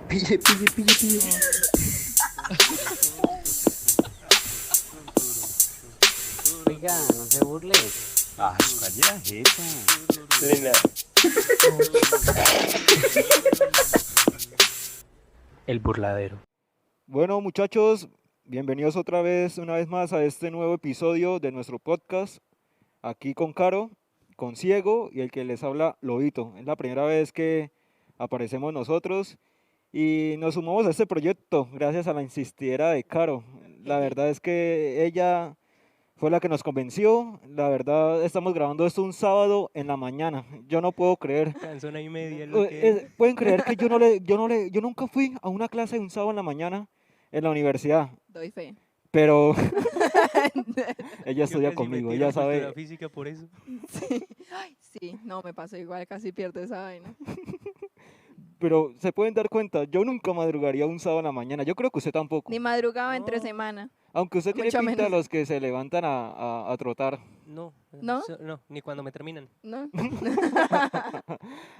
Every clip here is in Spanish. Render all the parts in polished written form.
Pille. Oiga, no se burle. Ah, ¿cuál era esa? Lena. El burladero. Bueno, muchachos, bienvenidos una vez más a este nuevo episodio de nuestro podcast. Aquí con Caro, con Ciego y el que les habla, Lobito. Es la primera vez que aparecemos nosotros y nos sumamos a este proyecto gracias a la insistidera de Caro. La verdad es que ella fue la que nos convenció. La verdad, estamos grabando esto un sábado en la mañana. Yo no puedo creer. Canzona y media es lo que... Pueden creer que yo nunca fui a una clase de un sábado en la mañana en la universidad, Doy fe. pero ella Yo estudia casi me conmigo, tiro ella en cultura sabe. física por eso. Sí. Ay, sí, no, me pasó igual, casi pierdo esa vaina. Pero se pueden dar cuenta, yo nunca madrugaría un sábado en la mañana. Yo creo que usted tampoco. Ni madrugaba entre No. semana. Aunque usted tiene mucho pinta de menos. los que se levantan a trotar. No, ¿No? no, ni cuando me terminan. ¿No?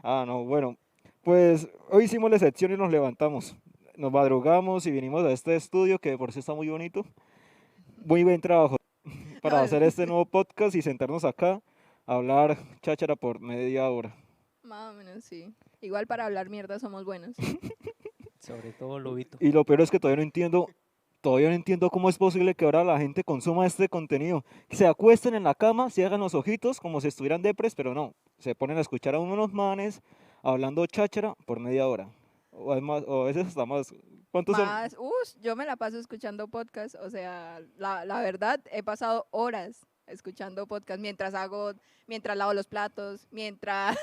Ah, no, bueno. Pues hoy hicimos la excepción y nos levantamos. Nos madrugamos y vinimos a este estudio que de por sí está muy bonito. Muy buen trabajo para hacer este nuevo podcast y sentarnos acá a hablar cháchara por media hora. Más o menos, sí. Igual para hablar mierda somos buenos. Sobre todo Lobito. Y lo peor es que todavía no entiendo cómo es posible que ahora la gente consuma este contenido. Se acuesten en la cama, cierran los ojitos como si estuvieran depres, pero no. Se ponen a escuchar a unos manes hablando cháchara por media hora. O a veces hasta más. ¿Cuántos son? Más, yo me la paso escuchando podcast. O sea, la verdad, he pasado horas escuchando podcast mientras lavo los platos, mientras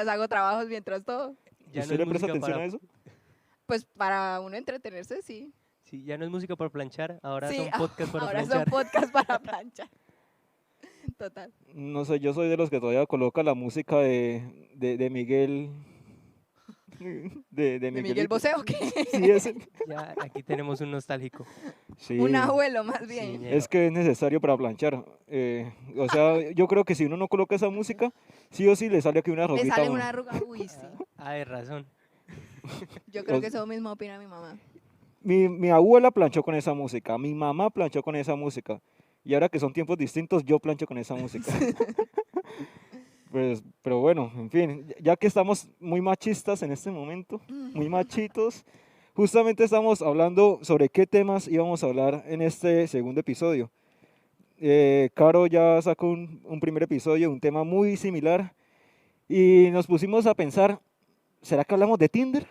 hago trabajos, mientras todo. Ya ¿Usted le presta música atención a eso? Pues para uno entretenerse, sí. Sí, ya no es música para planchar, ahora Sí, son podcasts para ahora planchar. son podcasts para planchar. Total. No sé, yo soy de los que todavía coloca la música de Miguel. De ¿De Miguel Miguelito. Bosé o qué? Sí, ese. Ya aquí tenemos un nostálgico. Sí. Un abuelo, más bien. Sí, Es que es necesario para planchar. O sea, yo creo que si uno no coloca esa música, sí o sí le sale aquí una Le roquita a sale uno. una arruga, uy, sí. de razón. Yo creo que eso mismo opina mi mamá. Mi abuela planchó con esa música, mi mamá planchó con esa música. Y ahora que son tiempos distintos, yo plancho con esa música. Pues, pero bueno, en fin, ya que estamos muy machistas en este momento, muy machitos, justamente estamos hablando sobre qué temas íbamos a hablar en este segundo episodio. Caro ya sacó un primer episodio, un tema muy similar, y nos pusimos a pensar, ¿será que hablamos de Tinder?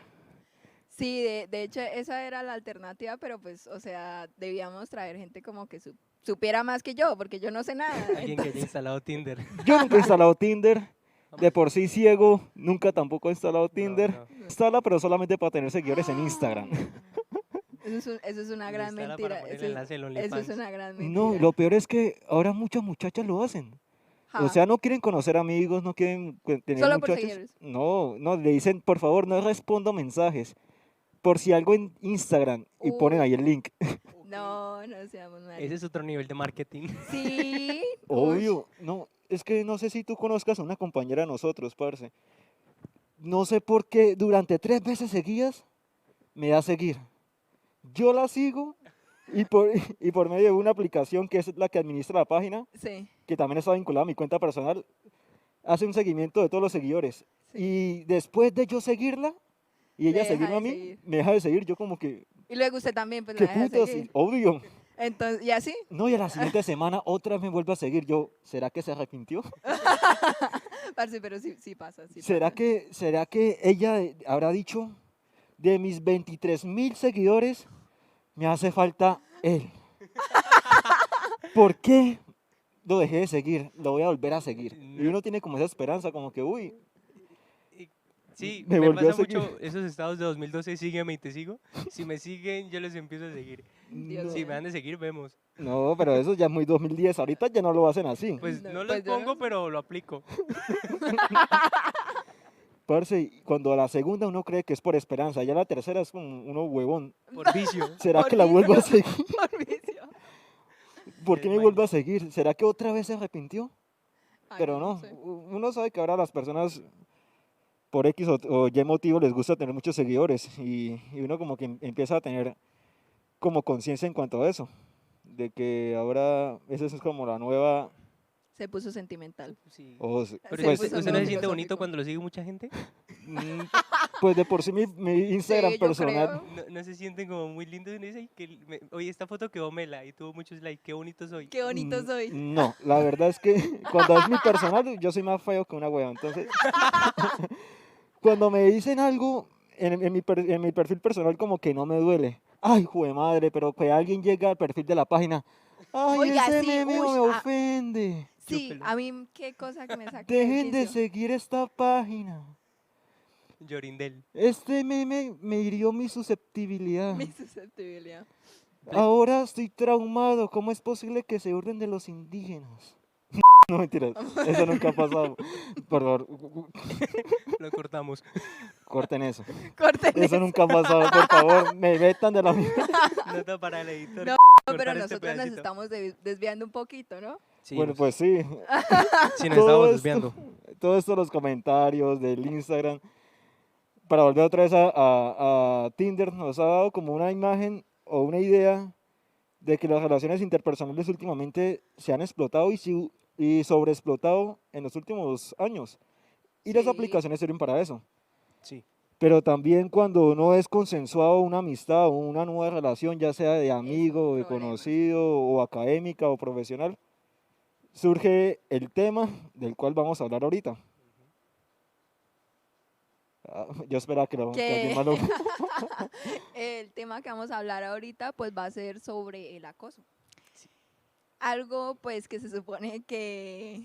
Sí, de hecho esa era la alternativa, pero pues, o sea, debíamos traer gente como que supiera más que yo, porque yo no sé nada. Alguien que haya instalado Tinder. Yo nunca he instalado Tinder, de por sí ciego, nunca tampoco he instalado Tinder. No. Instala, pero solamente para tener seguidores en Instagram. Eso es una gran Instala para mentira. poner el Eso, enlace en eso OnlyFans. es una gran mentira. No, lo peor es que ahora muchas muchachas lo hacen. O Ja. sea, no quieren conocer amigos, no quieren tener Solo por muchachos. seguidores. No, le dicen, por favor, no respondo mensajes. Por si algo en Instagram y ponen ahí el link. No seamos mal. Ese es otro nivel de marketing. Sí. Obvio, no, es que no sé si tú conozcas a una compañera de nosotros, parce. No sé por qué durante 3 veces seguidas me da a seguir. Yo la sigo y por medio de una aplicación que es la que administra la página, Sí. que también está vinculada a mi cuenta personal, hace un seguimiento de todos los seguidores. Sí. Y después de yo seguirla y ella Le deja seguirme de a mí, seguir. me deja de seguir. Yo como que, Y luego usted también, pues ¿qué la deja putas? seguir. Obvio. Entonces, ¿y así? No, y a la siguiente semana otra vez me vuelve a seguir. Yo, ¿será que se arrepintió? Parce, pero sí pasa, sí ¿Será pasa. será que ella habrá dicho, de mis 23.000 seguidores, me hace falta él? ¿Por qué lo dejé de seguir? Lo voy a volver a seguir. Y uno tiene como esa esperanza, como que, uy, Sí, Me me volvió a pasa seguir. mucho esos estados de 2012, sígueme y te sigo. Si me siguen, yo les empiezo a seguir. Dios Si mío. me han de seguir, vemos. no, pero eso ya es muy 2010. Ahorita ya no lo hacen así. Pues No, no los pues yo no pongo, sé. pero lo aplico. Parce, y cuando a la segunda uno cree que es por esperanza, ya la tercera es como uno huevón. Por vicio. ¿Será Por que la vuelvo a vicio. seguir? Por vicio. ¿Por qué Es me vaina. vuelve a seguir? ¿Será que otra vez se arrepintió? Ay, Pero yo no, sé. uno sabe que ahora las personas por X o Y motivo les gusta tener muchos seguidores y uno como que empieza a tener como conciencia en cuanto a eso, de que ahora esa es como la nueva... Se puso sentimental. Sí. Se Pero pues, puso ¿usted no se siente bonito filosófico. cuando lo sigue mucha gente? mm, pues de por sí mi Instagram Sí, yo personal, creo. ¿No se sienten como muy lindos y uno dice, "Ay, oye, esta foto quedó mela y tuvo muchos likes, qué bonito soy"? Qué bonito soy. no, la verdad es que cuando es mi personal yo soy más feo que una hueva, entonces cuando me dicen algo en mi perfil personal como que no me duele. Ay, jue madre, pero que alguien llegue al perfil de la página. Ay, Oiga, ese sí, meme ush, me ofende. sí, Chúpelo. a mí qué cosa que me saque de Dejen de quicio. seguir esta página. Llorindel. Este meme me hirió mi susceptibilidad. Mi susceptibilidad. Ahora estoy traumado. ¿Cómo es posible que se burlen de los indígenas? No, mentiras. Eso nunca ha pasado. Por favor, Lo cortamos. corten eso. Corten Eso eso. nunca ha pasado. Por favor, me vetan de la mierda. Nota para el editor. No, cortar pero este nosotros nos pedacito. estamos desviando un poquito, ¿no? Sí, Bueno, nos- pues sí. sí, nos todo estamos esto- desviando. Todo esto, los comentarios del Instagram, para volver otra vez a Tinder, nos ha dado como una imagen o una idea de que las relaciones interpersonales últimamente se han explotado y sobreexplotado en los últimos años. Y las Sí. aplicaciones sirven para eso. Sí. Pero también cuando no es consensuado una amistad o una nueva relación, ya sea de amigo, de problema. conocido, o académica o profesional, surge el tema del cual vamos a hablar ahorita. Yo esperaba que alguien más lo... El tema que vamos a hablar ahorita pues va a ser sobre el acoso. Algo pues que se supone que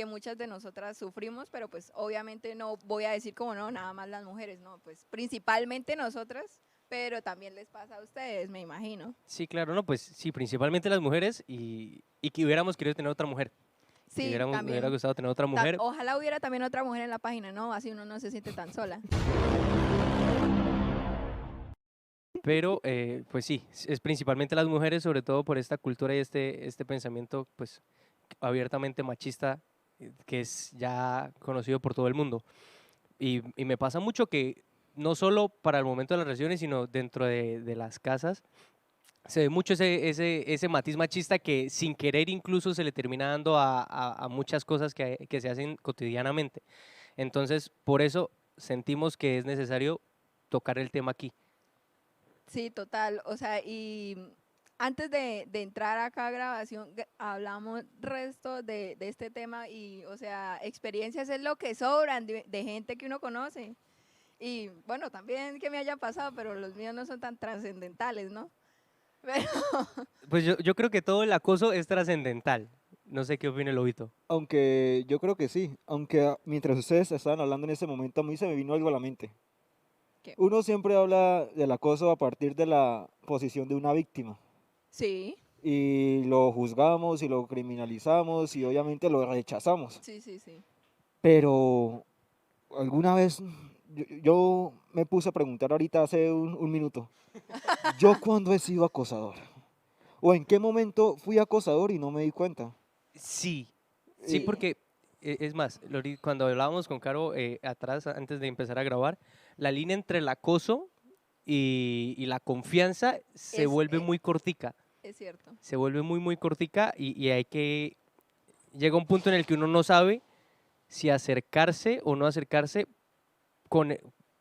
muchas de nosotras sufrimos, pero pues obviamente no voy a decir como no, nada más las mujeres, no, pues principalmente nosotras, pero también les pasa a ustedes, me imagino. Sí, claro, no, pues sí, principalmente las mujeres y que hubiéramos querido tener otra mujer. Que Sí, me también. hubiera gustado tener otra mujer. Ojalá hubiera también otra mujer en la página, ¿no? Así uno no se siente tan sola. Pero, pues sí, es principalmente las mujeres, sobre todo por esta cultura y este pensamiento, pues, abiertamente machista, que es ya conocido por todo el mundo. Y me pasa mucho que no solo para el momento de las relaciones, sino dentro de las casas, se ve mucho ese matiz machista que sin querer incluso se le termina dando a muchas cosas que se hacen cotidianamente. Entonces, por eso sentimos que es necesario tocar el tema aquí. Sí, total. O sea, y antes de entrar acá a grabación, hablamos resto de este tema y, o sea, experiencias es lo que sobran de gente que uno conoce. Y bueno, también que me haya pasado, pero los míos no son tan trascendentales, ¿no? Pero, Pues yo creo que todo el acoso es trascendental. No sé qué opina el Lobito. Aunque yo creo que sí, aunque mientras ustedes estaban hablando en ese momento, a mí se me vino algo a la mente. ¿qué? Uno siempre habla del acoso a partir de la posición de una víctima. Sí, Y lo juzgamos y lo criminalizamos y obviamente lo rechazamos. sí, sí, sí. Pero alguna vez yo me puse a preguntar ahorita hace un minuto, ¿yo cuándo he sido acosador? ¿O en qué momento fui acosador y no me di cuenta? Sí, sí, Sí. porque es más, Lori, cuando hablábamos con Caro atrás, antes de empezar a grabar, la línea entre el acoso y la confianza se Es, vuelve muy cortica. Es cierto. Se vuelve muy, muy cortica y hay que... Llega un punto en el que uno no sabe si acercarse o no acercarse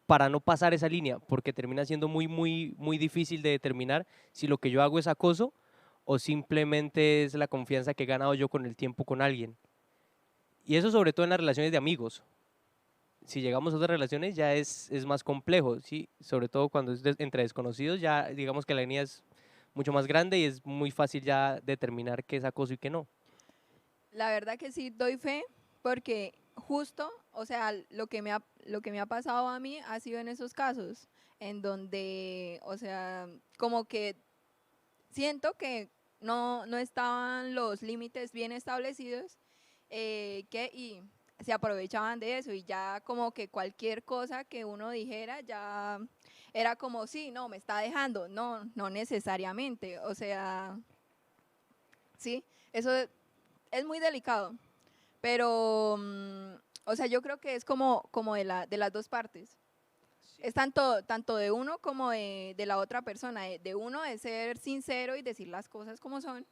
para no pasar esa línea, porque termina siendo muy, muy, muy difícil de determinar si lo que yo hago es acoso o simplemente es la confianza que he ganado yo con el tiempo con alguien. Y eso sobre todo en las relaciones de amigos. Si llegamos a otras relaciones ya es más complejo, ¿sí? Sobre todo cuando es entre desconocidos, ya digamos que la línea es mucho más grande y es muy fácil ya determinar qué es acoso y qué no. La verdad que sí doy fe porque justo, o sea, lo que me ha pasado a mí ha sido en esos casos en donde, o sea, como que siento que no estaban los límites bien establecidos y se aprovechaban de eso y ya como que cualquier cosa que uno dijera ya era como, sí, no, me está dejando, no necesariamente, o sea, sí, eso es muy delicado, pero O sea, yo creo que es como de las dos partes. Es tanto de uno como de la otra persona. De uno de ser sincero y decir las cosas como son,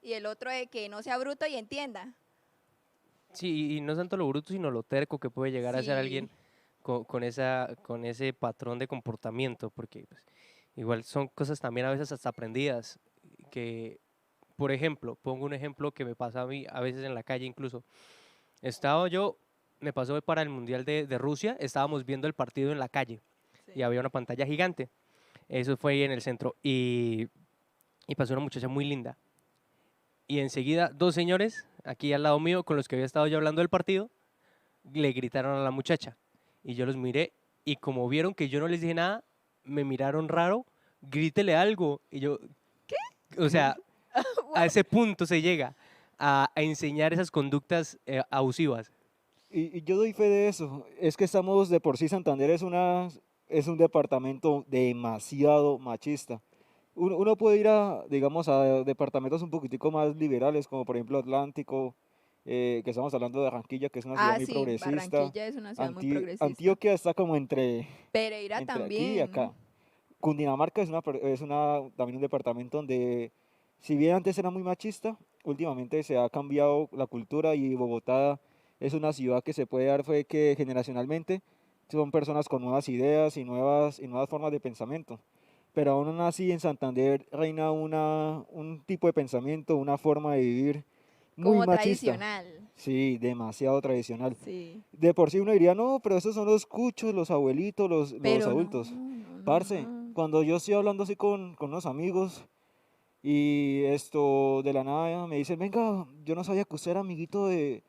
y el otro de que no sea bruto y entienda. Sí, y no es tanto lo bruto, sino lo terco que puede llegar a ser alguien Sí, con ese patrón de comportamiento, porque pues, igual son cosas también a veces hasta aprendidas, que, por ejemplo, pongo un ejemplo que me pasa a mí a veces en la calle incluso. Estaba yo, me pasó para el Mundial de Rusia, estábamos viendo el partido en la calle y sí. había una pantalla gigante, eso fue ahí en el centro, y pasó una muchacha muy linda. Y enseguida dos señores, aquí al lado mío, con los que había estado yo hablando del partido, le gritaron a la muchacha. Y yo los miré y como vieron que yo no les dije nada, me miraron raro, grítele algo. Y yo, o sea, a ese punto se llega a enseñar esas conductas abusivas. Y yo doy fe de eso. Es que estamos de por sí, Santander es un departamento demasiado machista. Uno puede ir a, digamos, a departamentos un poquitico más liberales, como por ejemplo Atlántico, que estamos hablando de Barranquilla, que es una ciudad Ah, muy sí, progresista. Barranquilla es una ciudad muy progresista. Antioquia está como Pereira entre aquí y acá. también. Cundinamarca también un departamento donde, si bien antes era muy machista, últimamente se ha cambiado la cultura y Bogotá es una ciudad que se puede dar fe que generacionalmente son personas con nuevas ideas y nuevas formas de pensamiento. Pero aún así en Santander reina un tipo de pensamiento, una forma de vivir muy Como machista. tradicional. Sí, demasiado tradicional. Sí. De por sí uno diría, no, pero esos son los cuchos, los abuelitos, los Pero no, adultos. no, no, Parce, no. cuando yo estoy hablando así con unos amigos y esto de la nada me dicen, venga, yo no sabía que usted era amiguito de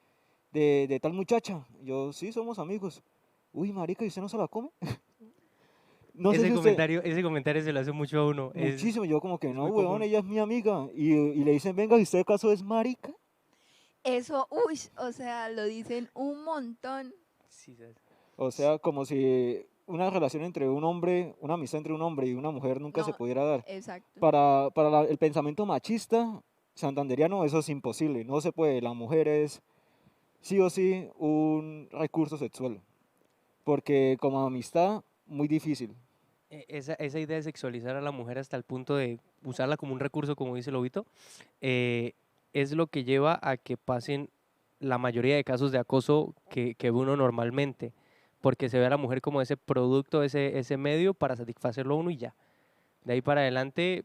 tal muchacha. Yo, sí, somos amigos. Uy, marica, ¿y usted no se la come? No sé si usted, Ese comentario se lo hace mucho a uno. muchísimo, yo como que Es no, muy weón, común. ella es mi amiga. Y le dicen, venga, ¿y usted acaso es marica? Eso, uy, o sea, lo dicen un montón. Sí, ¿sabes? O sea, como si una relación entre un hombre, una amistad entre un hombre y una mujer nunca se No, pudiera dar. exacto. Para el pensamiento machista santanderiano eso es imposible, no se puede. La mujer es sí o sí un recurso sexual, porque como amistad, muy difícil. Esa idea de sexualizar a la mujer hasta el punto de usarla como un recurso, como dice Lobito, es lo que lleva a que pasen la mayoría de casos de acoso que ve uno normalmente, porque se ve a la mujer como ese producto, ese medio para satisfacerlo a uno y ya. De ahí para adelante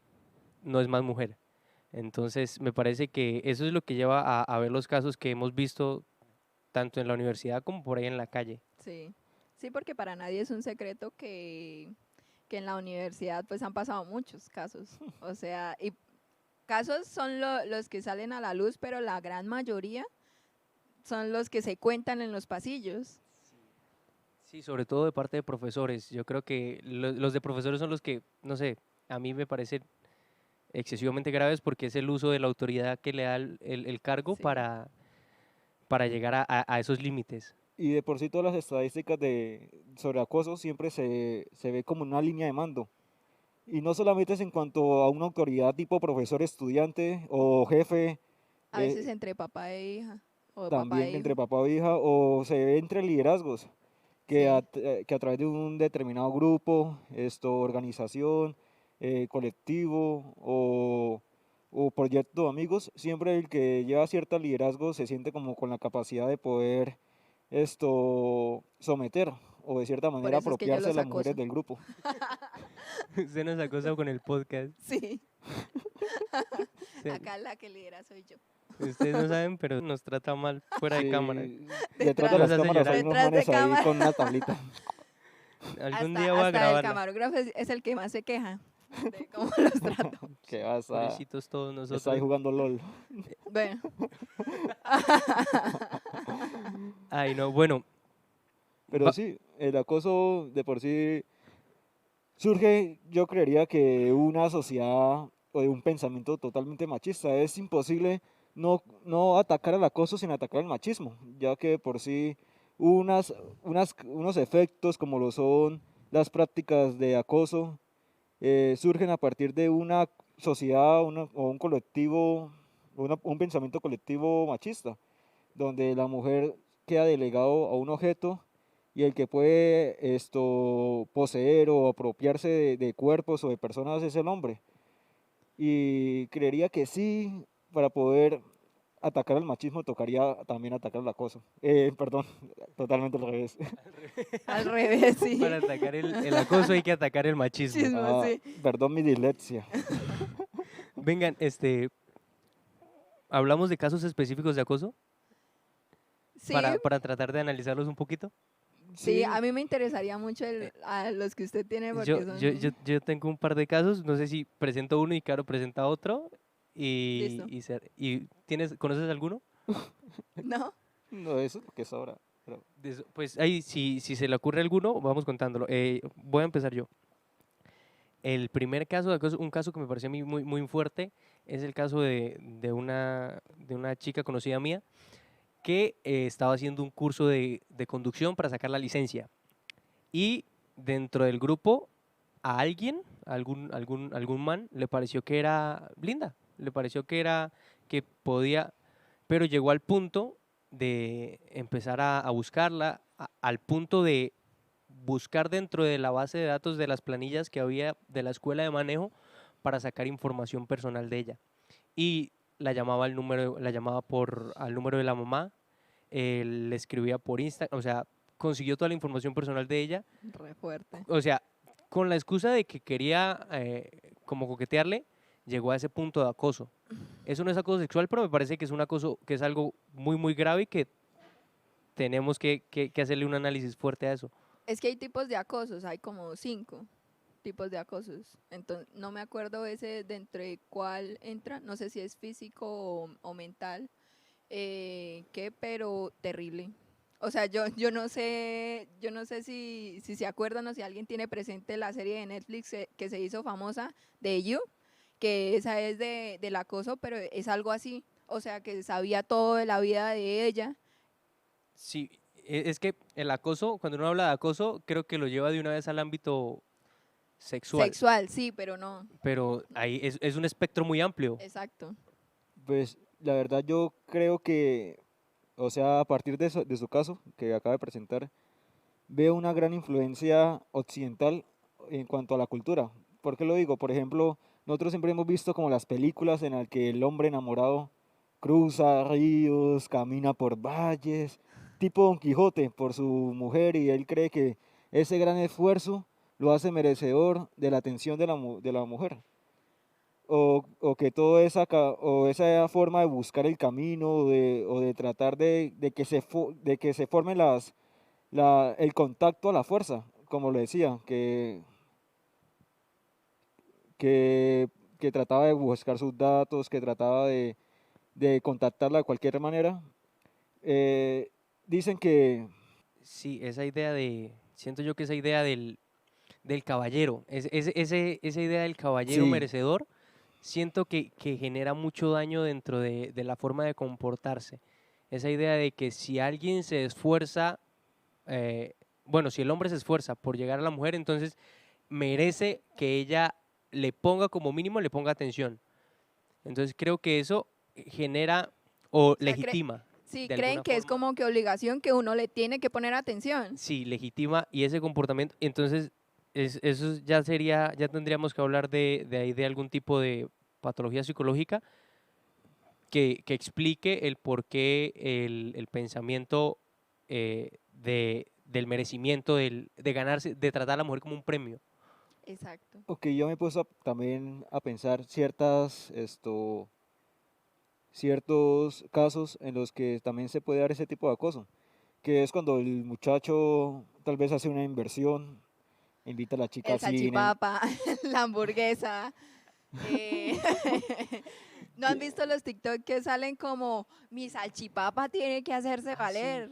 no es más mujer. Entonces me parece que eso es lo que lleva a ver los casos que hemos visto tanto en la universidad como por ahí en la calle. Sí. Sí, porque para nadie es un secreto que en la universidad pues han pasado muchos casos. O sea, y casos son los que salen a la luz, pero la gran mayoría son los que se cuentan en los pasillos. Sí, sobre todo de parte de profesores. Yo creo que los de profesores son los que, no sé, a mí me parecen excesivamente graves porque es el uso de la autoridad que le da el cargo Sí. para llegar a esos límites. Y de por sí todas las estadísticas sobre acoso siempre se ve como una línea de mando. Y no solamente es en cuanto a una autoridad tipo profesor, estudiante o jefe, A veces eh, entre papá e hija o de papá también e hijo. entre papá o hija, o se ve entre liderazgos, Sí. que a través de un determinado grupo, organización, colectivo o proyecto de amigos, siempre el que lleva cierto liderazgo se siente como con la capacidad de poder someter o de cierta Por manera eso es que yo apropiarse de los las mujeres acoso. del grupo. Usted nos acosa con el podcast. Sí. Se- Acá la que lidera soy yo. Ustedes no saben, pero nos trata mal fuera de cámara. Sí, detrás de Detrás, Nos las hace cámaras hay llorar. unos detrás de manes ahí cámara. con una tablita. Algún Hasta, día voy a hasta el grabarla. camarógrafo es el que más se queja de cómo los trato. Que vas Pobrecitos todos está ahí nosotros. jugando LOL. Bueno, Ay, no, bueno, Pero sí, el acoso de por sí surge, yo creería que de una sociedad o de un pensamiento totalmente machista. Es imposible no atacar al acoso sin atacar al machismo, ya que de por sí unos efectos como lo son las prácticas de acoso surgen a partir de una sociedad o un colectivo, un pensamiento colectivo machista, donde la mujer queda delegado a un objeto y el que puede poseer o apropiarse de cuerpos o de personas es el hombre. Y creería que sí, para poder atacar al machismo tocaría también atacar al acoso. Perdón, totalmente al revés. Al revés, sí. Para atacar el acoso hay que atacar el machismo. Chismo, Ah, sí. perdón mi dislexia. Vengan, ¿hablamos de casos específicos de acoso? Sí, Para tratar de analizarlos un poquito. sí, a mí me interesaría mucho a los que usted tiene porque Yo, son... yo tengo un par de casos, no sé si presento uno y Caro presenta otro. Listo. ¿Conoces alguno? ¿No? No, eso es lo que es ahora. Pero, Pues ahí, si se le ocurre alguno, vamos contándolo. Voy a empezar yo. El primer caso de acoso, un caso que me pareció a mí muy, muy fuerte, es el caso de una chica conocida mía que estaba haciendo un curso de conducción para sacar la licencia. Y dentro del grupo, a algún man, le pareció que era linda, le pareció que podía, pero llegó al punto de empezar a buscarla, al punto de buscar dentro de la base de datos de las planillas que había de la escuela de manejo para sacar información personal de ella. Y la llamaba al número de la mamá, le escribía por Instagram, o sea, consiguió toda la información personal de ella, Re fuerte. o sea, con la excusa de que quería como coquetearle, llegó a ese punto de acoso. Eso no es acoso sexual, pero me parece que es un acoso, que es algo muy, muy grave y que tenemos que hacerle un análisis fuerte a eso. Es que hay tipos de acosos, hay como 5 tipos de acosos. Entonces, no me acuerdo ese de entre cuál entra, no sé si es físico o mental, pero terrible. O sea, yo no sé si se acuerdan o si alguien tiene presente la serie de Netflix que se hizo famosa de You, que esa es del acoso, pero es algo así. O sea, que sabía todo de la vida de ella. Sí, es que el acoso, cuando uno habla de acoso, creo que lo lleva de una vez al ámbito sexual, Sexual, sí, pero no. pero ahí es un espectro muy amplio. Exacto. pues la verdad yo creo que, o sea, a partir de su caso que acaba de presentar, veo una gran influencia occidental en cuanto a la cultura. ¿Por qué lo digo? Por ejemplo, nosotros siempre hemos visto como las películas en las que el hombre enamorado cruza ríos, camina por valles, tipo Don Quijote por su mujer y él cree que ese gran esfuerzo lo hace merecedor de la atención de la mujer. O que toda esa forma de buscar el camino o de tratar de que se formen el contacto a la fuerza, como lo decía, que, que trataba de buscar sus datos, que trataba de contactarla de cualquier manera. Dicen que Sí, siento yo que esa idea del caballero, esa idea del caballero sí, merecedor, siento que genera mucho daño dentro de la forma de comportarse. Esa idea de que si alguien se esfuerza, bueno, si el hombre se esfuerza por llegar a la mujer, entonces merece que ella le ponga como mínimo, le ponga atención. Entonces creo que eso genera o sea, legitima. Sí, de creen alguna que es forma. como que obligación que uno le tiene que poner atención. Sí, legitima y ese comportamiento, entonces eso ya tendríamos que hablar de ahí de algún tipo de patología psicológica que explique el por qué el pensamiento del merecimiento, de ganarse, de tratar a la mujer como un premio. Exacto. ok, yo me he puesto también a pensar ciertos casos en los que también se puede dar ese tipo de acoso, que es cuando el muchacho tal vez hace una inversión, invita a la chica El al cine. salchipapa, la hamburguesa. eh, ¿No han visto los TikTok que salen como mi salchipapa tiene que hacerse valer?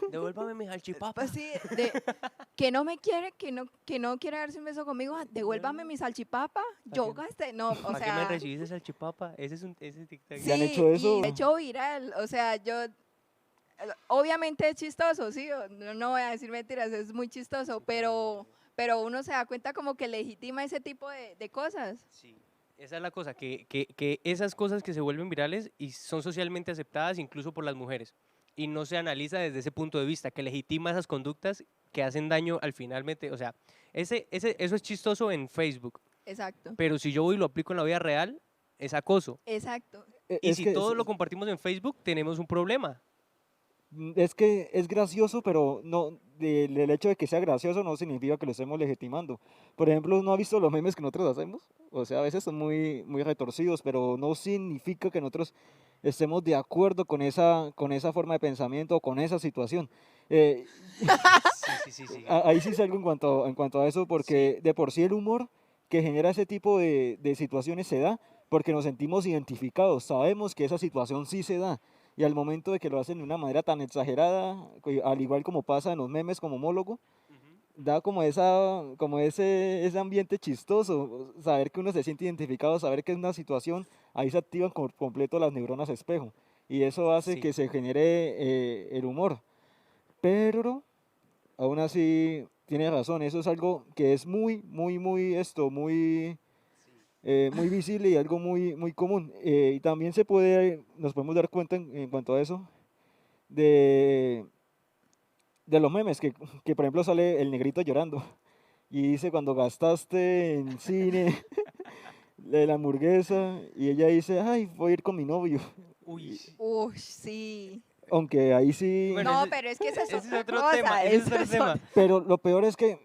Devuélvame mi salchipapa. Pues sí, que no me quiere, que no quiere darse un beso conmigo, devuélvame mi salchipapa, yo qué? gasté, no, o ¿Para qué me sea, recibiste salchipapa? Ese TikTok. ¿Ya han sí, hecho y eso? de hecho viral, o sea, obviamente es chistoso, sí, no voy a decir mentiras, es muy chistoso, pero uno se da cuenta como que legitima ese tipo de cosas. Sí, esa es la cosa, que esas cosas que se vuelven virales y son socialmente aceptadas incluso por las mujeres. y no se analiza desde ese punto de vista, que legitima esas conductas que hacen daño al finalmente. O sea, eso es chistoso en Facebook, Exacto. pero si yo voy y lo aplico en la vida real, es acoso. Exacto. Y Es si que todo es- lo compartimos en Facebook, tenemos un problema. Es que es gracioso, pero no, el hecho de que sea gracioso no significa que lo estemos legitimando. Por ejemplo, ¿no ha visto los memes que nosotros hacemos? O sea, a veces son muy, muy retorcidos, pero no significa que nosotros estemos de acuerdo con esa forma de pensamiento o con esa situación. Eh, Sí. ahí sí salgo en cuanto a eso, porque de por sí el humor que genera ese tipo de situaciones se da porque nos sentimos identificados, sabemos que esa situación sí se da. Y al momento de que lo hacen de una manera tan exagerada, al igual como pasa en los memes como homólogo, da como ese ambiente chistoso, saber que uno se siente identificado, saber que es una situación, ahí se activan por completo las neuronas espejo. Y eso hace Sí. que se genere el humor. Pero aún así tiene razón, eso es algo que es muy, muy, muy muy visible y algo muy, muy común. Y también nos podemos dar cuenta en cuanto a eso de los memes, que por ejemplo sale el negrito llorando y dice cuando gastaste en cine la hamburguesa y ella dice, ay, voy a ir con mi novio. Uy. Uy, sí. Aunque ahí sí, Bueno, No, ese- pero es que esa es Ese es otra otro cosa. tema, ese es eso otro es tema. pero lo peor es que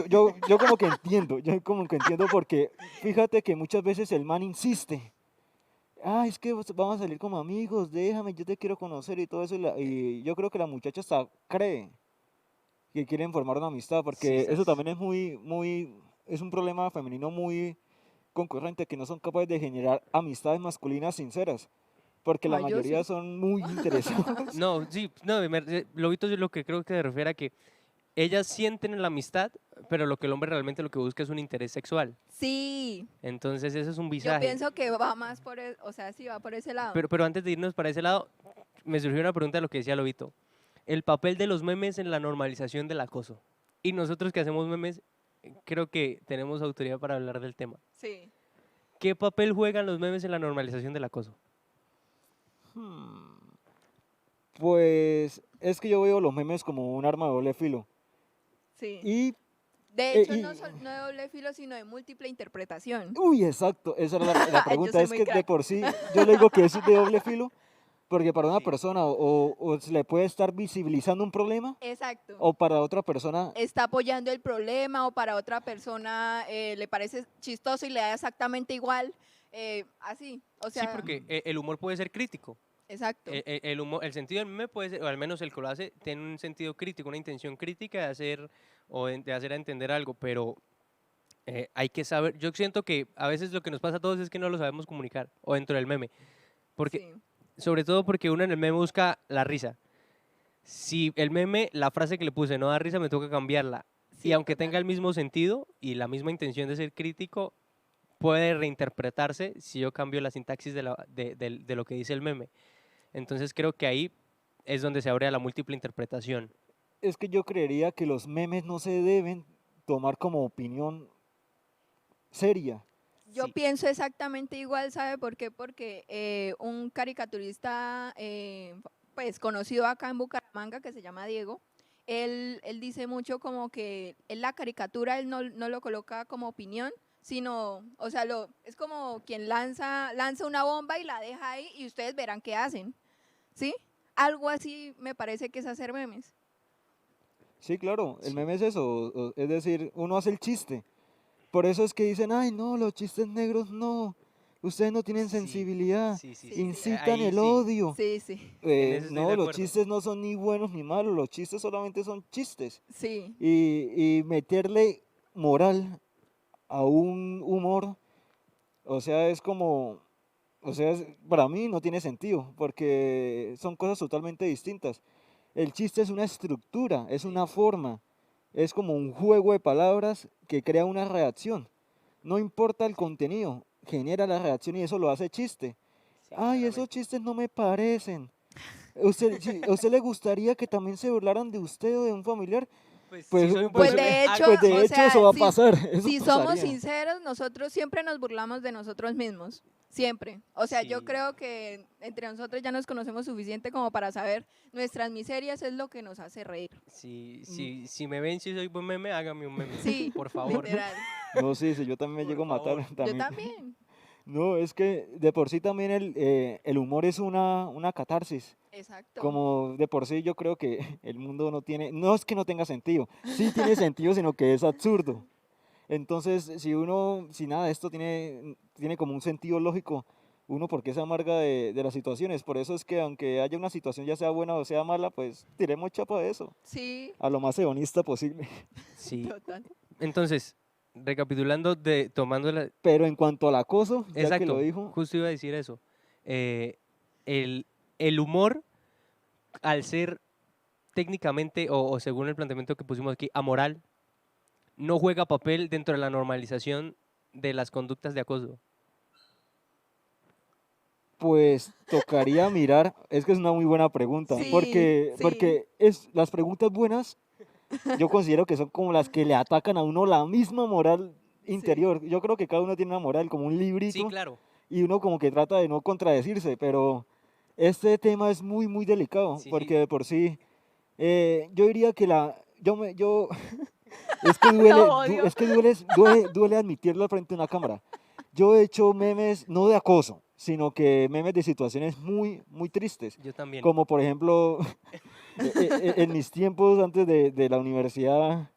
yo como que entiendo, yo como que entiendo porque fíjate que muchas veces el man insiste. Ah, es que vamos a salir como amigos, déjame, yo te quiero conocer y todo eso. Y yo creo que la muchacha hasta cree que quieren formar una amistad, porque eso también es es un problema femenino muy concurrente, que no son capaces de generar amistades masculinas sinceras, porque la Ay, yo mayoría sí. son muy interesados. No, sí, no, Lobito es lo que creo que se refiere a que ellas sienten la amistad, pero lo que el hombre realmente lo que busca es un interés sexual. Sí. Entonces eso es un Yo visaje. pienso que va más o sea, sí va por ese lado. Pero antes de irnos para ese lado, me surgió una pregunta de lo que decía Lobito. El papel de los memes en la normalización del acoso. Y nosotros que hacemos memes, creo que tenemos autoridad para hablar del tema. Sí. ¿Qué papel juegan los memes en la normalización del acoso? Pues es que yo veo los memes como un arma de doble filo. Sí. Y, De hecho, y- no de doble filo, sino de múltiple interpretación. uy, exacto, esa era la Yo pregunta. soy Es muy que de crack. por sí, yo le digo que es de doble filo, porque para una Sí. persona o se le puede estar visibilizando un problema, Exacto. o para otra persona, Está apoyando el problema o para otra persona le parece chistoso y le da exactamente igual. Así. O sea, Sí, porque el humor puede ser crítico. exacto. El sentido del meme puede ser, o al menos el que lo hace, tiene un sentido crítico, una intención crítica de hacer de hacer a entender algo, pero hay que saber, yo siento que a veces lo que nos pasa a todos es que no lo sabemos comunicar, o dentro del meme, porque, Sí. sobre todo porque uno en el meme busca la risa. Si el meme, la frase que le puse no da risa, me toca cambiarla. Y Sí, aunque total. tenga el mismo sentido y la misma intención de ser crítico, puede reinterpretarse si yo cambio la sintaxis de lo que dice el meme. Entonces creo que ahí es donde se abre a la múltiple interpretación. es que yo creería que los memes no se deben tomar como opinión seria. Yo Sí. pienso exactamente igual, ¿sabe por qué? Porque un caricaturista pues conocido acá en Bucaramanga que se llama Diego, él dice mucho como que en la caricatura él no lo coloca como opinión, sino, o sea, es como quien lanza una bomba y la deja ahí y ustedes verán qué hacen, ¿sí? Algo así me parece que es hacer memes. Sí, claro, el meme es eso, es decir, uno hace el chiste. Por eso es que dicen, ay, no, los chistes negros no, ustedes no tienen Sí, sensibilidad, Sí, sí, Sí, sí. incitan Ahí el sí. odio. Sí, sí, En eso estoy No, de los acuerdo. chistes no son ni buenos ni malos, los chistes solamente son chistes. sí. Y meterle moral a un humor, o sea, es como, o sea, para mí no tiene sentido, porque son cosas totalmente distintas. El chiste es una estructura, es una forma, es como un juego de palabras que crea una reacción. No importa el contenido, genera la reacción y eso lo hace chiste. Sí, Ay, esos claramente. chistes no me parecen. ¿A usted le gustaría que también se burlaran de usted o de un familiar? Pues, Pues- si soy un pues buen de meme, hecho, Pues de o hecho sea, eso va a si- pasar. Eso Si somos pasaría. sinceros, nosotros siempre nos burlamos de nosotros mismos. Siempre. O sea, yo Sí. creo que entre nosotros ya nos conocemos suficiente como para saber nuestras miserias es lo que nos hace reír. Si me ven, si soy buen meme, hágame un meme. Sí, Por favor. literal. No, sí, sí, yo también me Por llego a matar. favor. Yo También. también. No, es que de por sí también el humor es una catarsis. Exacto. Como de por sí yo creo que el mundo no tiene, no es que no tenga sentido, sí tiene sentido, sino que es absurdo. Entonces, si nada de esto tiene como un sentido lógico, uno por qué se amarga de las situaciones. Por eso es que aunque haya una situación ya sea buena o sea mala, pues tiremos chapa de eso, Sí, a lo más hedonista posible. Sí. total. Entonces, recapitulando, tomando la... Pero en cuanto al acoso, ya que Exacto, lo dijo, justo iba a decir eso. Eh, el humor, al ser técnicamente, o según el planteamiento que pusimos aquí, amoral, no juega papel dentro de la normalización de las conductas de acoso. pues tocaría mirar, es que es una muy buena pregunta, Sí, porque, sí. porque las preguntas buenas yo considero que son como las que le atacan a uno la misma moral interior. Yo creo que cada uno tiene una moral, como un Sí, librito, claro. y uno como que trata de no contradecirse, pero este tema es muy, muy delicado, Sí, porque sí. de por sí, yo diría que es que duele, Lo odio. es que duele admitirlo frente a una cámara. Yo he hecho memes, no de acoso, sino que memes de situaciones muy, muy tristes. Yo también. Como por ejemplo, en mis tiempos antes de la universidad,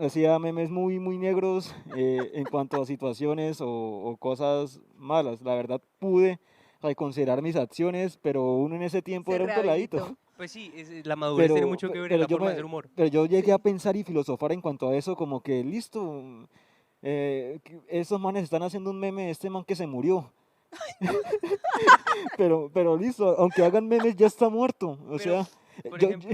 hacía memes muy, muy negros en cuanto a situaciones o cosas malas. La verdad pude reconsiderar mis acciones, pero uno en ese tiempo Se era un peladito. rehabilitó. Pues sí, la madurez tiene mucho que ver en la forma de hacer humor. Pero yo llegué a Sí. pensar y filosofar en cuanto a eso, como que listo, esos manes están haciendo un meme de este man que se murió. Pero listo, aunque hagan memes ya está muerto. O Pero, sea, por yo- ejemplo,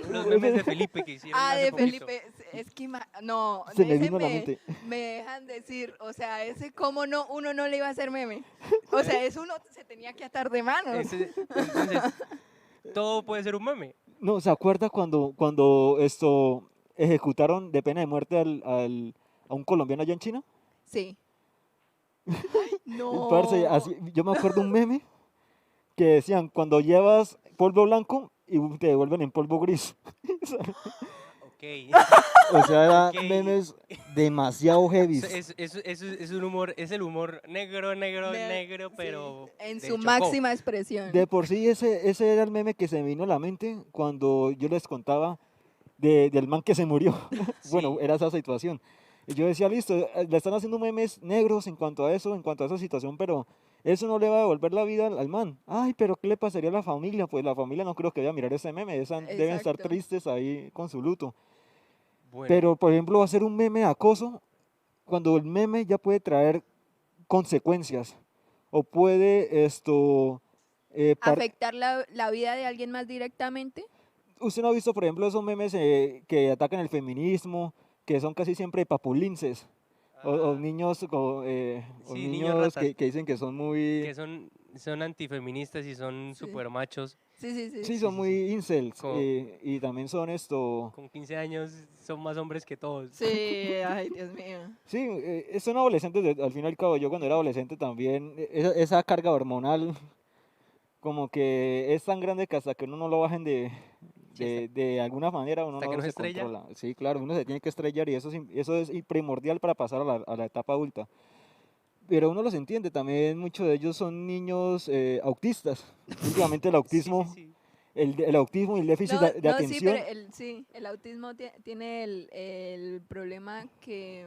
Los memes de Felipe que hicieron Ah, hace de poquito. Felipe, es que no, se me ese vino a la mente. me dejan decir, o sea, ese cómo no, uno no le iba a hacer meme. O sea, eso uno se tenía que atar de manos. Entonces, todo puede ser un meme. No, ¿se acuerda cuando esto ejecutaron de pena de muerte a un colombiano allá en China? Sí. Parce, No. yo me acuerdo un meme que decían, cuando llevas polvo blanco y te devuelven en polvo gris. Ok. O sea, eran Ok. memes demasiado heavy. Es un humor, es el humor negro, Sí, pero en de su Chocó. máxima expresión. De por sí, ese era el meme que se me vino a la mente cuando yo les contaba del man que se murió. Bueno, Sí. era esa situación. Y yo decía, listo, le están haciendo memes negros en cuanto a eso, en cuanto a esa situación, pero eso no le va a devolver la vida al man. Ay, pero ¿qué le pasaría a la familia? Pues la familia no creo que vaya a mirar ese meme, deben estar Exacto. tristes ahí con su luto. Bueno, Pero, por ejemplo, hacer un meme de acoso, cuando el meme ya puede traer consecuencias o puede Afectar la vida de alguien más directamente. usted no ha visto, por ejemplo, esos memes que atacan el feminismo, que son casi siempre papulinces, o ah, niños, o sí, niños niños ratas. que dicen que son muy, que son antifeministas y son Sí. super machos. Sí, sí, sí. sí, sí, son sí, muy incels, Como- y también son Con 15 años son más hombres que todos. Sí, ay, Dios mío. sí, son adolescentes, al fin y al cabo, yo cuando era adolescente también, esa carga hormonal, como que es tan grande que hasta que uno no lo bajen Sí, de alguna manera uno hasta que no no se se estrella. controla. Sí, claro, uno se tiene que estrellar y eso es primordial para pasar a la etapa adulta. Pero uno los entiende, también muchos de ellos son niños autistas. Últimamente el Sí, autismo, sí, sí. el autismo y el déficit No, de no, sí, atención. pero el autismo tiene el problema que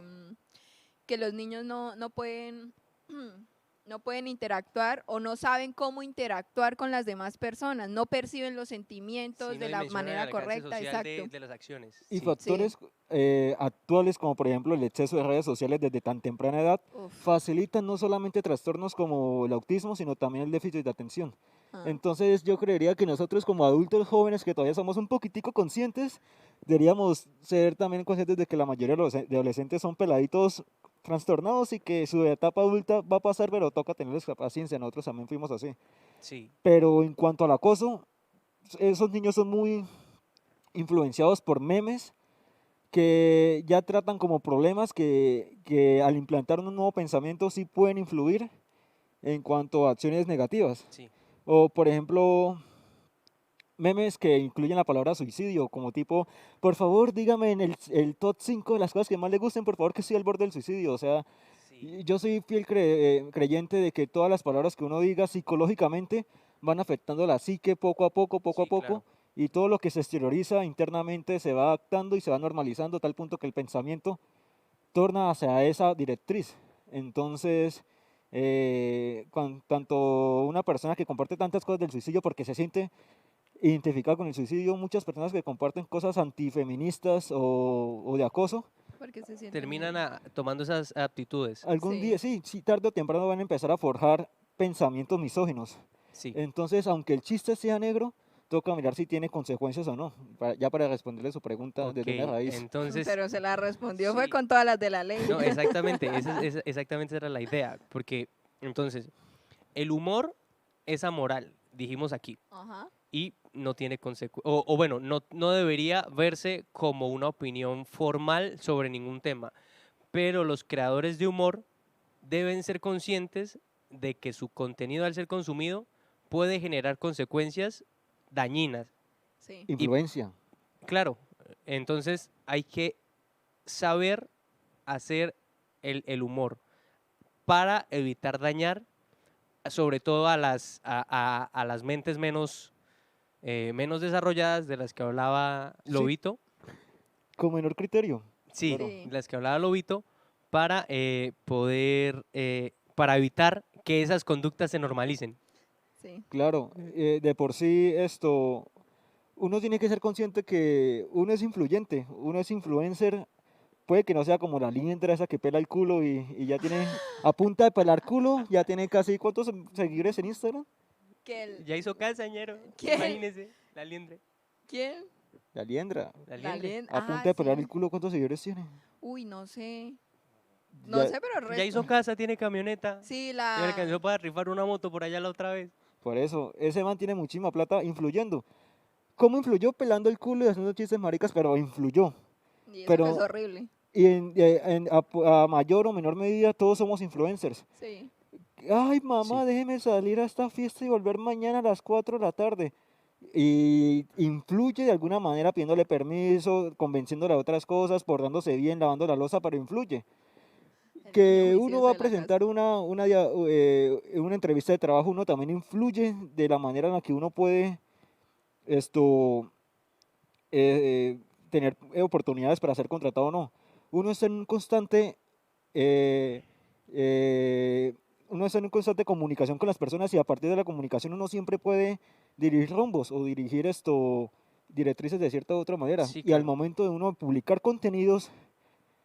los niños no pueden, no pueden interactuar o no saben cómo interactuar con las demás personas, no perciben los sentimientos Sí, no de la dimensionan el manera alcance correcta, social exacto. de las acciones. Y Sí. factores actuales como por ejemplo el exceso de redes sociales desde tan temprana edad Uf, facilitan no solamente trastornos como el autismo, sino también el déficit de atención. ah. Entonces yo creería que nosotros como adultos jóvenes que todavía somos un poquitico conscientes, deberíamos ser también conscientes de que la mayoría de los de adolescentes son peladitos trastornados y que su etapa adulta va a pasar, pero toca tenerles paciencia, nosotros también fuimos así. Sí. Pero en cuanto al acoso, esos niños son muy influenciados por memes que ya tratan como problemas que al implantar un nuevo pensamiento sí pueden influir en cuanto a acciones negativas. Sí. O, por ejemplo, memes que incluyen la palabra suicidio, como tipo, por favor, dígame en el top 5 de las cosas que más le gusten, por favor, que estoy al borde del suicidio. O sea, Sí. yo soy fiel creyente de que todas las palabras que uno diga psicológicamente van afectando la psique poco a poco, Sí, poco, claro. y todo lo que se exterioriza internamente se va adaptando y se va normalizando a tal punto que el pensamiento torna hacia esa directriz. Entonces, tanto una persona que comparte tantas cosas del suicidio porque se siente identificada con el suicidio, muchas personas que comparten cosas antifeministas o de acoso, Porque se sienten Terminan muy- tomando esas aptitudes. algún Sí. día, sí, sí, tarde o temprano van a empezar a forjar pensamientos misóginos. Sí. Entonces, aunque el chiste sea negro, toca mirar si tiene consecuencias o no, ya para responderle su pregunta Ok, desde una raíz. entonces, Pero se la respondió fue sí. con todas las de la ley. No, exactamente, exactamente era la idea, porque entonces, el humor es amoral, dijimos aquí, Ajá. y no tiene consecuencias, o bueno, no debería verse como una opinión formal sobre ningún tema, pero los creadores de humor deben ser conscientes de que su contenido al ser consumido puede generar consecuencias dañinas. Sí. Influencia. Claro, entonces hay que saber hacer el humor para evitar dañar, sobre todo a a las mentes menos desarrolladas de las que hablaba Sí. Lobito. Con menor criterio. Sí, Claro. Sí. de las que hablaba Lobito, para para evitar que esas conductas se normalicen. Sí. Claro, de por sí uno tiene que ser consciente que uno es influyente, uno es influencer, puede que no sea como la liendra esa que pela el culo y ya tiene, a punta de pelar culo, ya tiene casi, ¿cuántos seguidores en Instagram? Que el- Ya hizo calzañero, ¿Quién? imagínese, la liendre. ¿Quién? La liendra, La La liendre. lien- a ah, punta de pelar sí. el culo, ¿cuántos seguidores tiene? Uy, no sé. No Ya, sé, pero Ya hizo casa, tiene camioneta. Sí, Ya le alcanzó la. para rifar una moto por allá la otra vez. por eso, ese man tiene muchísima plata influyendo. ¿Cómo influyó? Pelando el culo y haciendo chistes maricas, pero influyó. Y eso que es Pero, horrible. y a mayor o menor medida, todos somos influencers. Sí. Ay, mamá, Sí. déjeme salir a esta fiesta y volver mañana a las 4 de la tarde. Y influye de alguna manera pidiéndole permiso, convenciéndole a otras cosas, portándose bien, lavando la loza, pero influye. El Que niño uno va a juicioso de la casa. presentar una entrevista de trabajo, uno también influye de la manera en la que uno puede esto tener oportunidades para ser contratado o no. Uno está en un constante eh, eh, uno está en constante comunicación con las personas y a partir de la comunicación uno siempre puede dirigir rumbos o dirigir directrices de cierta u otra manera. Sí, Y al claro. momento de uno publicar contenidos,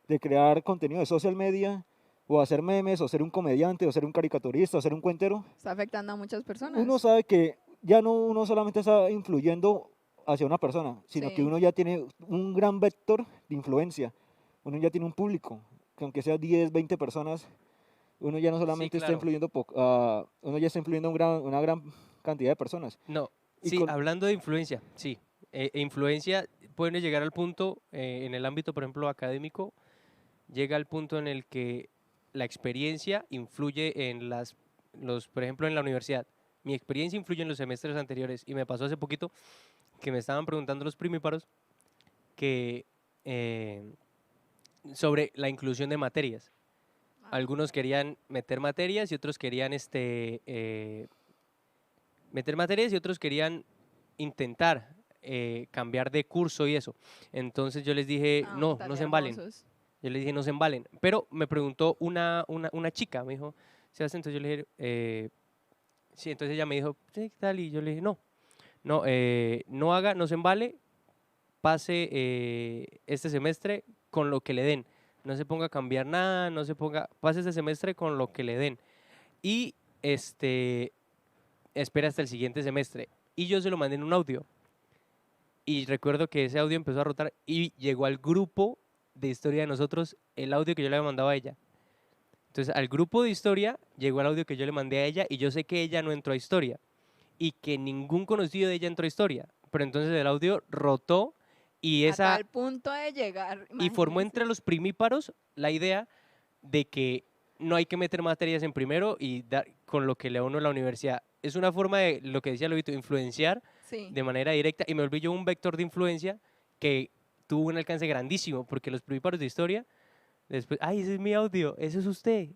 de crear contenido de social media, o hacer memes, o ser un comediante, o ser un caricaturista, o ser un cuentero, Está afectando a muchas personas. uno sabe que ya no uno solamente está influyendo hacia una persona, sino que Sí. uno ya tiene un gran vector de influencia. Uno ya tiene un público, que aunque sea 10, 20 personas, uno ya no solamente está claro. influyendo, uno ya está influyendo una gran cantidad de personas. No, Y sí, con- hablando de influencia, sí. Influencia puede llegar al punto, en el ámbito, por ejemplo, académico, llega al punto en el que la experiencia influye en por ejemplo, en la universidad. Mi experiencia influye en los semestres anteriores y me pasó hace poquito que me estaban preguntando los primíparos que sobre la inclusión de materias. Ah, Algunos querían meter materias y otros querían meter materias y otros querían intentar cambiar de curso y eso. Entonces yo les dije, no tan se embalen. hermosos. Yo le dije, no se embalen. Pero me preguntó una chica, me dijo, Sebastián, entonces yo le dije, sí, entonces ella me dijo, sí, ¿qué tal? Y yo le dije, no se embale, pase este semestre con lo que le den. No se ponga a cambiar nada, pase este semestre con lo que le den. Y espera hasta el siguiente semestre. Y yo se lo mandé en un audio. Y recuerdo que ese audio empezó a rotar y llegó al grupo de historia de nosotros el audio que yo le había mandado a ella. Entonces, al grupo de historia llegó el audio que yo le mandé a ella y yo sé que ella no entró a historia y que ningún conocido de ella entró a historia. Pero entonces el audio rotó y Hasta el punto de llegar. y formó imagínense. entre los primíparos la idea de que no hay que meter materias en primero y dar con lo que le da uno a la universidad. Es una forma de, lo que decía Lobito, influenciar Sí, de manera directa y me volví yo un vector de influencia que tuvo un alcance grandísimo porque los primíparos de historia, después, ay, ese es mi audio, ese es usted.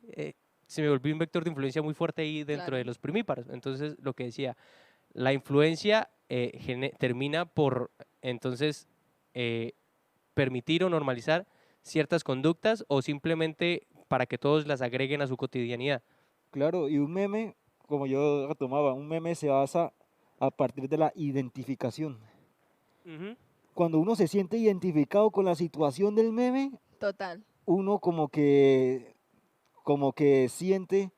Se me volvió un vector de influencia muy fuerte ahí dentro Claro. de los primíparos. Entonces, lo que decía, la influencia termina por, entonces, permitir o normalizar ciertas conductas o simplemente para que todos las agreguen a su cotidianidad. Claro, y un meme, como yo retomaba, un meme se basa a partir de la identificación. Ujú. Cuando uno se siente identificado con la situación del meme, total. uno como que siente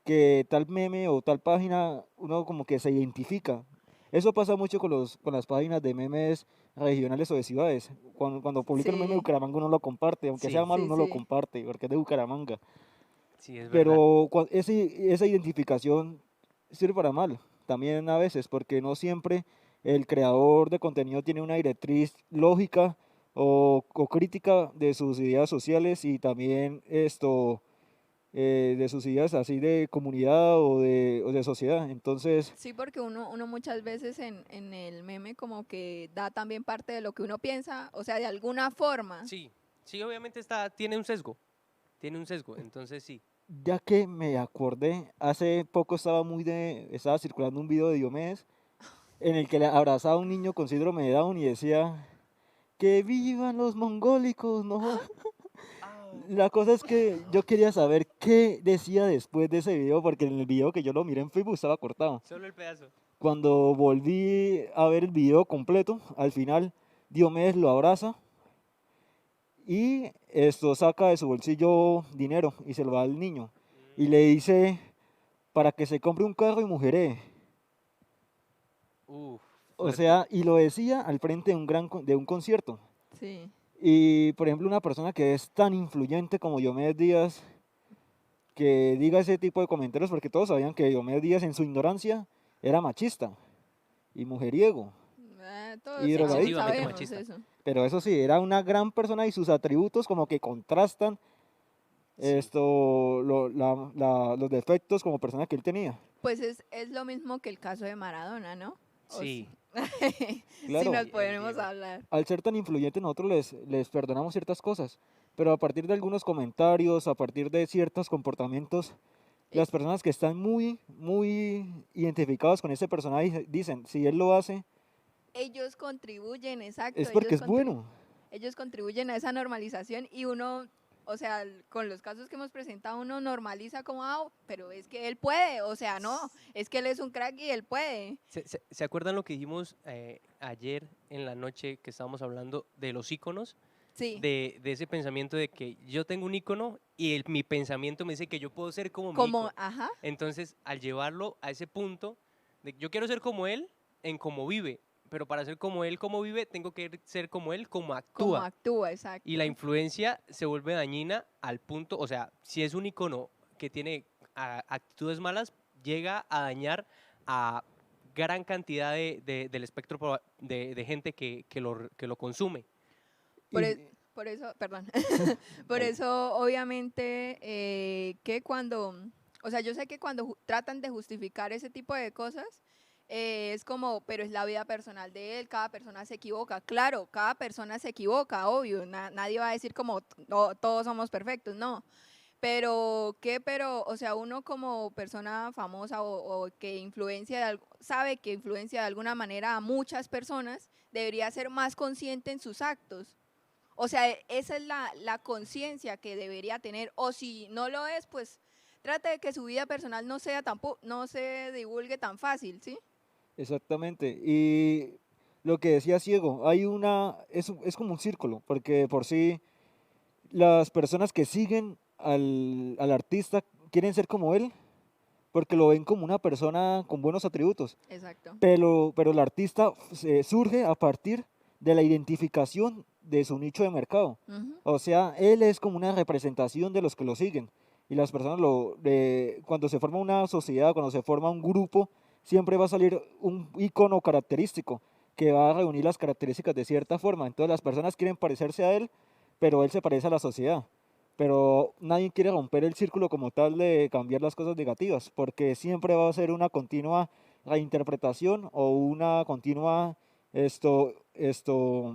que tal meme o tal página, uno como que se identifica. Eso pasa mucho con las páginas de memes regionales o de ciudades. Cuando publican un meme de Sí, Bucaramanga uno lo comparte, aunque Sí. sea malo sí, uno lo sí. comparte, porque es de Bucaramanga. Sí, es verdad. Pero esa identificación sirve para mal, también a veces, porque no siempre el creador de contenido tiene una directriz lógica o crítica de sus ideas sociales y también de sus ideas así de comunidad o de sociedad. Entonces, Sí, porque uno muchas veces en el meme como que da también parte de lo que uno piensa, o sea, de alguna forma. Sí, sí, obviamente tiene un sesgo, entonces sí. ya que me acordé, hace poco estaba circulando un video de Diomedes en el que le abrazaba a un niño con síndrome de Down y decía, ¡que vivan los mongólicos! No. La cosa es que yo quería saber qué decía después de ese video, porque en el video que yo lo miré en Facebook estaba cortado. Solo el pedazo. Cuando volví a ver el video completo, al final Diomedes lo abraza y esto saca de su bolsillo dinero y se lo da al niño. Y le dice, para que se compre un carro y mujeré. Uf, O fuerte. sea, y lo decía al frente de de un concierto. Sí, Y, por ejemplo, una persona que es tan influyente como Diomedes Díaz, que diga ese tipo de comentarios, porque todos sabían que Diomedes Díaz en su ignorancia era machista y mujeriego, todos, y todos drogadicto. Excesivamente sabemos machista. eso. Pero eso sí, era una gran persona y sus atributos como que contrastan Sí. los defectos como persona que él tenía. Pues es lo mismo que el caso de Maradona, ¿no? Sí. Si Claro. nos Sí, el ponemos Diego. a hablar. Al ser tan influyentes nosotros les perdonamos ciertas cosas, pero a partir de algunos comentarios, a partir de ciertos comportamientos, Eh, las personas que están muy identificadas con ese personaje dicen, si él lo hace, Ellos contribuyen, exacto, es porque es bueno. ellos contribuyen a esa normalización y uno, o sea, con los casos que hemos presentado, uno normaliza como, pero es que él puede, o sea, no, es que él es un crack y él puede. ¿Se acuerdan lo que dijimos ayer en la noche que estábamos hablando de los íconos? Sí, De ese pensamiento de que yo tengo un ícono y mi pensamiento me dice que yo puedo ser como mi como, ícono. ajá, Entonces, al llevarlo a ese punto, de yo quiero ser como él en cómo vive, pero para ser como él, como vive, tengo que ser como él, como como actúa. actúa, exacto. Y la influencia se vuelve dañina al punto, o sea, si es un icono que tiene actitudes malas, llega a dañar a gran cantidad del espectro de gente que lo consume. Por, Y- por eso, perdón, por Vale. eso obviamente que cuando, o sea, yo sé que cuando tratan de justificar ese tipo de cosas, es como, pero es la vida personal de él, cada persona se equivoca. Claro, cada persona se equivoca, obvio, nadie va a decir como "No, todos somos perfectos", no. Pero, o sea, uno como persona famosa o que influencia, sabe que influencia de alguna manera a muchas personas, debería ser más consciente en sus actos. O sea, esa es la conciencia que debería tener. O si no lo es, pues trate de que su vida personal no sea no se divulgue tan fácil, ¿sí? Exactamente. Y lo que decía Ciego, es como un círculo, porque de por sí las personas que siguen al artista quieren ser como él, porque lo ven como una persona con buenos atributos. Exacto. Pero el artista surge a partir de la identificación de su nicho de mercado. Ujú. O sea, él es como una representación de los que lo siguen. Y las personas, cuando se forma una sociedad, cuando se forma un grupo, siempre va a salir un icono característico que va a reunir las características de cierta forma. Entonces las personas quieren parecerse a él, pero él se parece a la sociedad. pero nadie quiere romper el círculo como tal de cambiar las cosas negativas, porque siempre va a ser una continua reinterpretación o una continua esto, esto,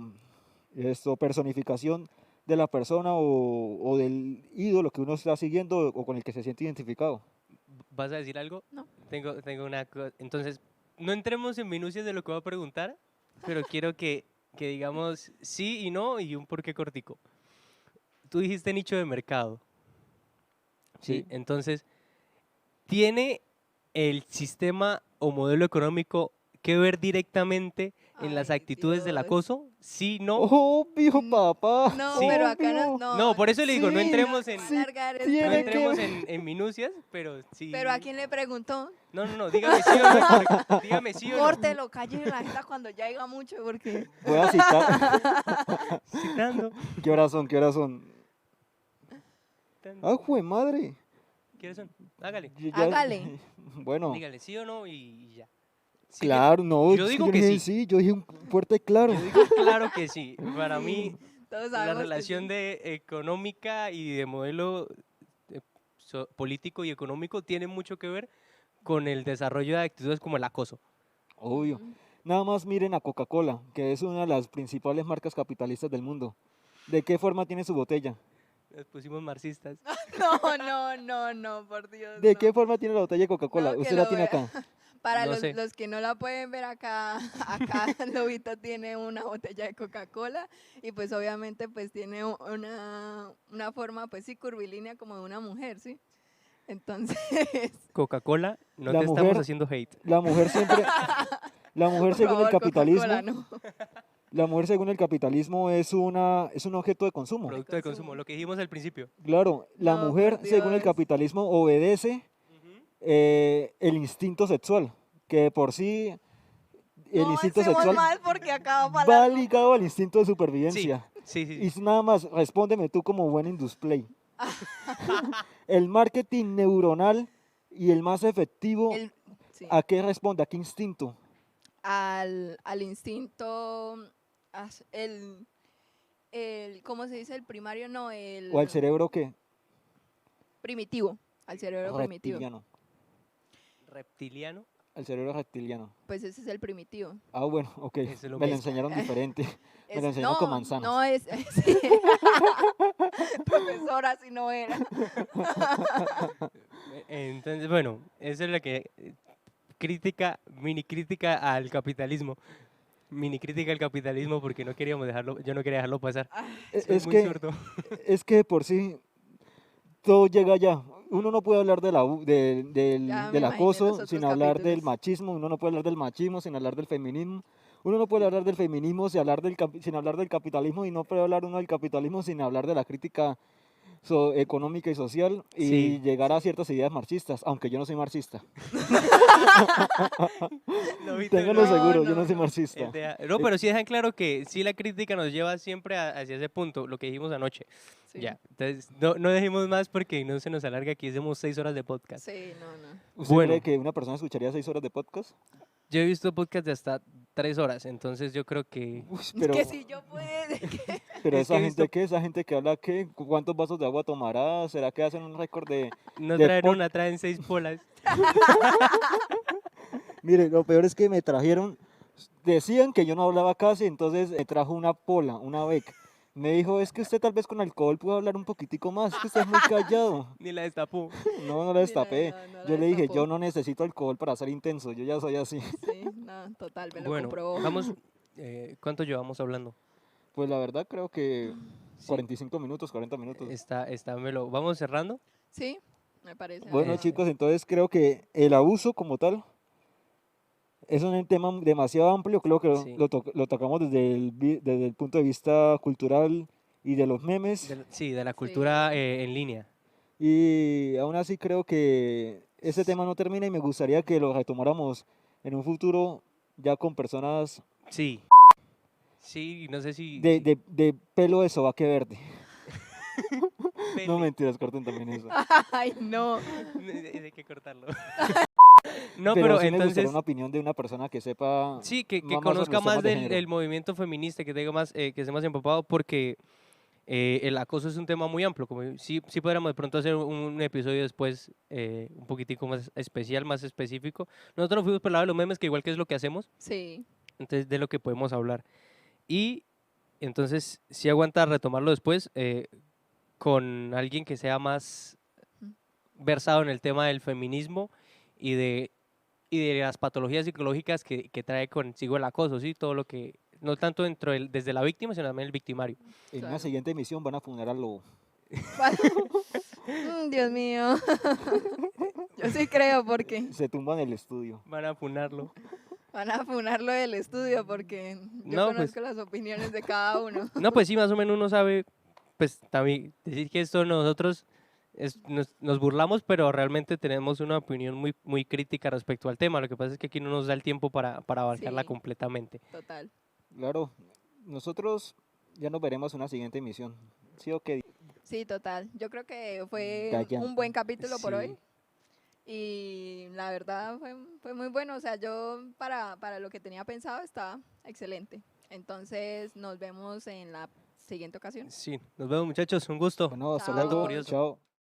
personificación de la persona o del ídolo que uno está siguiendo o con el que se siente identificado. ¿Vas a decir algo? No. Tengo una cosa. Entonces, no entremos en minucias de lo que voy a preguntar, pero quiero que digamos sí y no y un porqué cortico. Tú dijiste nicho de mercado. Sí. Sí. Entonces, ¿tiene el sistema o modelo económico que ver directamente en las Ay, actitudes del Dios. acoso? Sí, no. Obvio, papá. No, Sí. pero acá Obvio. no. No, por eso le digo, no Sí, entremos en, Va a sí, alargar esto. tiene no que entremos ver. en minucias, pero sí. Pero ¿a quién le preguntó? No, dígame sí o no. Dígame sí o no. Córtelo, calle la jeta cuando ya diga mucho, porque... Voy a citar. Citando. ¿Qué horas son? ¿Qué horas son? citando. ¡Ah, jue madre! ¿Quiénes son? Hágale. Hágale. Bueno, Dígale sí o no y ya. Sí que- claro, no. yo es digo yo que no dije sí. Yo dije un fuerte claro. Yo digo claro que sí. Para mí, Todos la sabemos que relación sí. de económica y de modelo político y económico tiene mucho que ver con el desarrollo de actitudes como el acoso. Obvio. Nada más miren a Coca-Cola, que es una de las principales marcas capitalistas del mundo. ¿De qué forma tiene su botella? Nos pusimos marxistas. No, por Dios. ¿De no. qué forma tiene la botella de Coca-Cola? No, que Usted la lo tiene vea. acá. Para No los, sé. los que no la pueden ver acá, Lobito tiene una botella de Coca-Cola y pues obviamente pues tiene una forma pues sí curvilínea como de una mujer, ¿sí? Entonces, Coca-Cola, no La te estamos mujer- haciendo hate. La mujer siempre... La mujer por según favor, el capitalismo, Coca-Cola, no. la mujer según el capitalismo es un objeto de consumo. Producto de consumo, consumo. lo que dijimos al principio. Claro, la No, por mujer según el Dios. capitalismo obedece el instinto sexual, que de por sí el No instinto avancemos sexual mal porque acaba va para ligado al instinto de Sí, supervivencia. sí, sí. Y nada más, respóndeme tú como buen indusplay. El marketing neuronal y el más efectivo, sí, ¿a qué responde? ¿A qué instinto? al instinto, ¿cómo se dice? El primario, no, ¿O al cerebro qué? primitivo, al cerebro primitivo. Reptiliano. Reptiliano. Al cerebro reptiliano. Pues ese es el primitivo. Ah, bueno, ok. Eso es lo Me lo mismo. enseñaron diferente. Me lo Es- enseñaron con manzanas. No es, sí. Profesora, si no era. Entonces, bueno, esa es la que mini crítica al capitalismo. Mini crítica al capitalismo porque no queríamos dejarlo, yo no quería dejarlo pasar. Soy Es muy que, zurdo. es que por sí todo llega allá. Uno no puede hablar del Ya me del imaginé acoso los sin otros hablar del capítulos. machismo, uno no puede hablar del machismo sin hablar del feminismo, uno no puede hablar del feminismo sin hablar sin hablar del capitalismo y no puede hablar uno del capitalismo sin hablar de la crítica económica y social y Sí. llegar a ciertas ideas marxistas, aunque yo no soy marxista. ¿Lo viste? Ténganlo No, seguro, yo no, no soy no. marxista. No, pero sí dejan claro que sí la crítica nos lleva siempre hacia ese punto, lo que dijimos anoche. Sí. Ya, entonces no dejemos más porque no se nos alarga, aquí hacemos 6 horas de podcast. Sí, no. ¿Usted Bueno. cree que una persona escucharía 6 horas de podcast? Yo he visto podcast de hasta 3 horas, entonces yo creo que... Uy, pero, Que si yo puedo. pero es esa que he gente visto- qué, esa gente que habla qué, ¿cuántos vasos de agua tomará? ¿Será que hacen un récord de... No de traen pod- una, traen 6 polas. Mire, lo peor es que me trajeron, decían que yo no hablaba casi, entonces me trajo una pola, una bec. Me dijo, es que usted tal vez con alcohol puede hablar un poquitico más, es que usted es muy callado. Ni la destapó. No, no la Ni la- destapé. no la Yo le dije, destapó. yo no necesito alcohol para ser intenso, yo ya soy así. Sí, no, total, me lo Bueno, comprobó. vamos... ¿Cuánto llevamos hablando? Pues la verdad creo que Sí. 45 minutos, 40 minutos. ¿Vamos cerrando? Sí, me parece. Bueno, Eh, chicos, entonces creo que el abuso como tal es un tema demasiado amplio. Creo que Sí. lo tocamos desde el punto de vista cultural y de los memes. Sí, de la cultura en línea. Y aún así creo que ese tema no termina y me gustaría que lo retomáramos en un futuro ya con personas Sí. Sí, no sé si... de pelo de sobaque verde. Pele. No mentiras, corten también eso. Ay, no. Hay que cortarlo. No, Pero pero sí me gustaría entonces... una opinión de una persona que sepa Sí, que más sobre conozca los más temas de género. del movimiento feminista, que tenga más, que esté más empapado, porque El acoso es un tema muy amplio, como sí podríamos de pronto hacer un episodio después un poquitico más especial, más específico. Nosotros nos fuimos por el lado de los memes, que igual que es lo que hacemos, Sí, entonces de lo que podemos hablar. Y entonces sí aguanta retomarlo después con alguien que sea más versado en el tema del feminismo y de las patologías psicológicas que trae consigo el acoso, ¿sí? Todo lo que, no tanto desde la víctima, sino también el victimario. En una claro. siguiente emisión van a funar al lobo. Dios mío. Yo sí creo porque Se tumban el estudio. Van a funarlo. van a funarlo del estudio porque yo No, pues- conozco las opiniones de cada uno. No, pues sí, más o menos uno sabe, pues también decir que esto nosotros nos burlamos, pero realmente tenemos una opinión muy crítica respecto al tema. Lo que pasa es que aquí no nos da el tiempo para abarcarla Sí. completamente. Total. Claro, nosotros ya nos veremos en una siguiente emisión. ¿Sí o qué? Sí, total. Yo creo que fue Dayan. un buen capítulo por Sí. hoy. Y la verdad fue muy bueno. O sea, yo para lo que tenía pensado estaba excelente. Entonces nos vemos en la siguiente ocasión. Sí, nos vemos muchachos, un gusto. Bueno, hasta Chao. luego. Curioso. Chao.